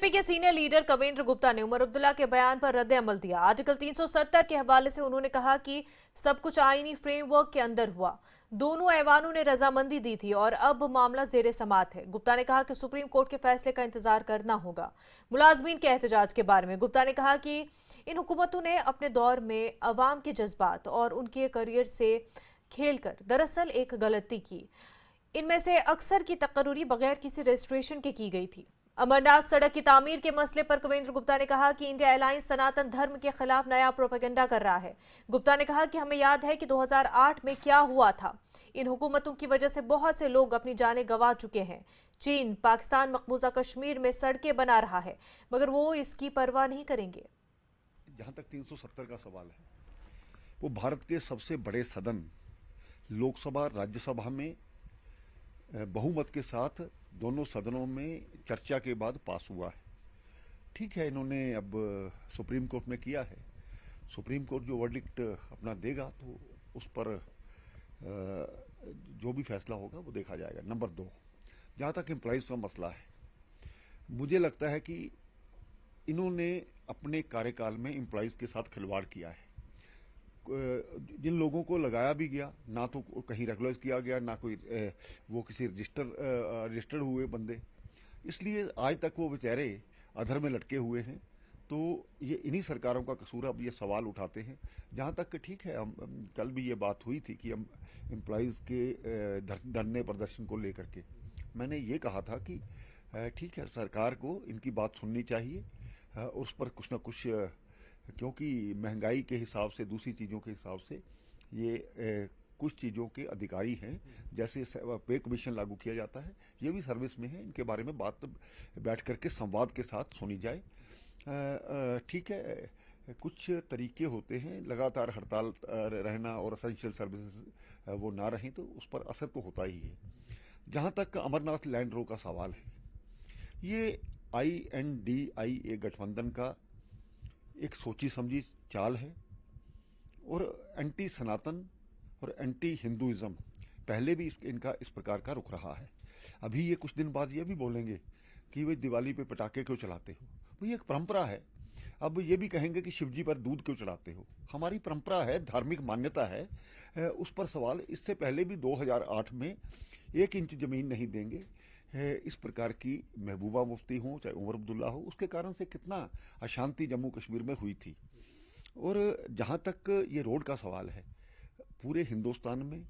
BJP के senior leader Kavindra Gupta ने उमर अब्दुल्ला के बयान पर रद्द अमल दिया। आर्टिकल 370 के हवाले से उन्होंने कहा कि सब कुछ आईनी फ्रेमवर्क के अंदर हुआ। दोनों ऐवानों ने रजामंदी दी थी और अब मामला जेरे समाअत है। गुप्ता ने कहा कि सुप्रीम कोर्ट के फैसले का इंतजार करना होगा। मुलाजमीन के एहतजाज के बारे में गुप्ता ने कहा कि इन हुकूमतों ने अपने दौर में अवाम के जज्बात और उनके करियर से खेलकर दरअसल एक गलती की। इनमें से अक्सर की तकर्री बगैर किसी रजिस्ट्रेशन के की गई थी। अमरनाथ सड़क की तामीर के मसले पर कविंद्र गुप्ता ने कहा कि इंडिया अलायंस सनातन धर्म के खिलाफ नया प्रोपेगेंडा कर रहा है। गुप्ता ने कहा कि हमें याद है कि 2008 में क्या हुआ था। इन हुकूमतों की वजह से बहुत से लोग अपनी जानें गंवा चुके हैं। चीन पाकिस्तान मकबूजा कश्मीर में सड़कें बना रहा है, मगर वो इसकी परवाह नहीं करेंगे। जहां तक 370 का सवाल है, वो भारत के सबसे बड़े सदन लोकसभा राज्यसभा में बहुमत के साथ दोनों सदनों में चर्चा के बाद पास हुआ है। ठीक है, इन्होंने अब सुप्रीम कोर्ट में किया है। सुप्रीम कोर्ट जो वर्डिक्ट अपना देगा तो उस पर जो भी फैसला होगा वो देखा जाएगा। नंबर 2, जहां तक एम्प्लॉइज का मसला है, मुझे लगता है कि इन्होंने अपने कार्यकाल में एम्प्लॉइज के साथ खिलवाड़ किया है। जिन लोगों को लगाया भी गया, ना तो कहीं रेगुलराइज किया गया, ना कोई वो किसी रजिस्टर्ड हुए बंदे, इसलिए आज तक वो बेचारे अधर में लटके हुए हैं। तो ये इन्हीं सरकारों का कसूर। अब ये सवाल उठाते हैं। जहाँ तक ठीक है, हम कल भी ये बात हुई थी कि हम एम्प्लॉइज़ के धरने प्रदर्शन को लेकर के मैंने ये कहा था कि ठीक है, सरकार को इनकी बात सुननी चाहिए, उस पर कुछ ना कुछ, क्योंकि महंगाई के हिसाब से, दूसरी चीज़ों के हिसाब से ये कुछ चीज़ों के अधिकारी हैं। जैसे पे कमीशन लागू किया जाता है, ये भी सर्विस में है। इनके बारे में बात बैठ करके संवाद के साथ सुनी जाए। ठीक है, कुछ तरीके होते हैं, लगातार हड़ताल रहना और एसेंशियल सर्विसेज वो ना रहें तो उस पर असर तो होता ही है। जहाँ तक अमरनाथ लैंड रो का सवाल है, ये INDIA गठबंधन का एक सोची समझी चाल है और एंटी सनातन और एंटी हिंदुइज्म पहले भी इनका इस प्रकार का रुख रहा है। अभी ये कुछ दिन बाद ये भी बोलेंगे कि वे दिवाली पे पटाखे क्यों चलाते हो, वो ये एक परंपरा है। अब ये भी कहेंगे कि शिवजी पर दूध क्यों चढ़ाते हो। हमारी परंपरा है, धार्मिक मान्यता है, उस पर सवाल। इससे पहले भी 2008 में 1 इंच जमीन नहीं देंगे, इस प्रकार की महबूबा मुफ्ती हो चाहे उमर अब्दुल्ला हो, उसके कारण से कितना अशांति जम्मू कश्मीर में हुई थी। और जहाँ तक ये रोड का सवाल है, पूरे हिंदुस्तान में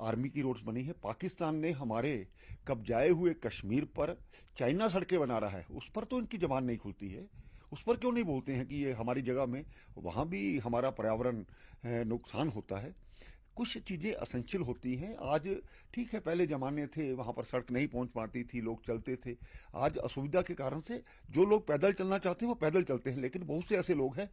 आर्मी की रोड्स बनी है। पाकिस्तान ने हमारे कब्जाए हुए कश्मीर पर चाइना सड़कें बना रहा है, उस पर तो इनकी जबान नहीं खुलती है। उस पर क्यों नहीं बोलते हैं कि ये हमारी जगह में, वहाँ भी हमारा पर्यावरण नुकसान होता है। कुछ चीज़ें असेंशियल होती हैं। आज ठीक है, पहले ज़माने थे वहाँ पर सड़क नहीं पहुँच पाती थी, लोग चलते थे। आज असुविधा के कारण से जो लोग पैदल चलना चाहते हैं वो पैदल चलते हैं, लेकिन बहुत से ऐसे लोग हैं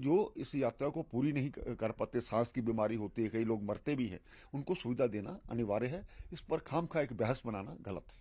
जो इस यात्रा को पूरी नहीं कर पाते। सांस की बीमारी होती है, कई लोग मरते भी हैं। उनको सुविधा देना अनिवार्य है। इस पर खामखा एक बहस बनाना गलत है।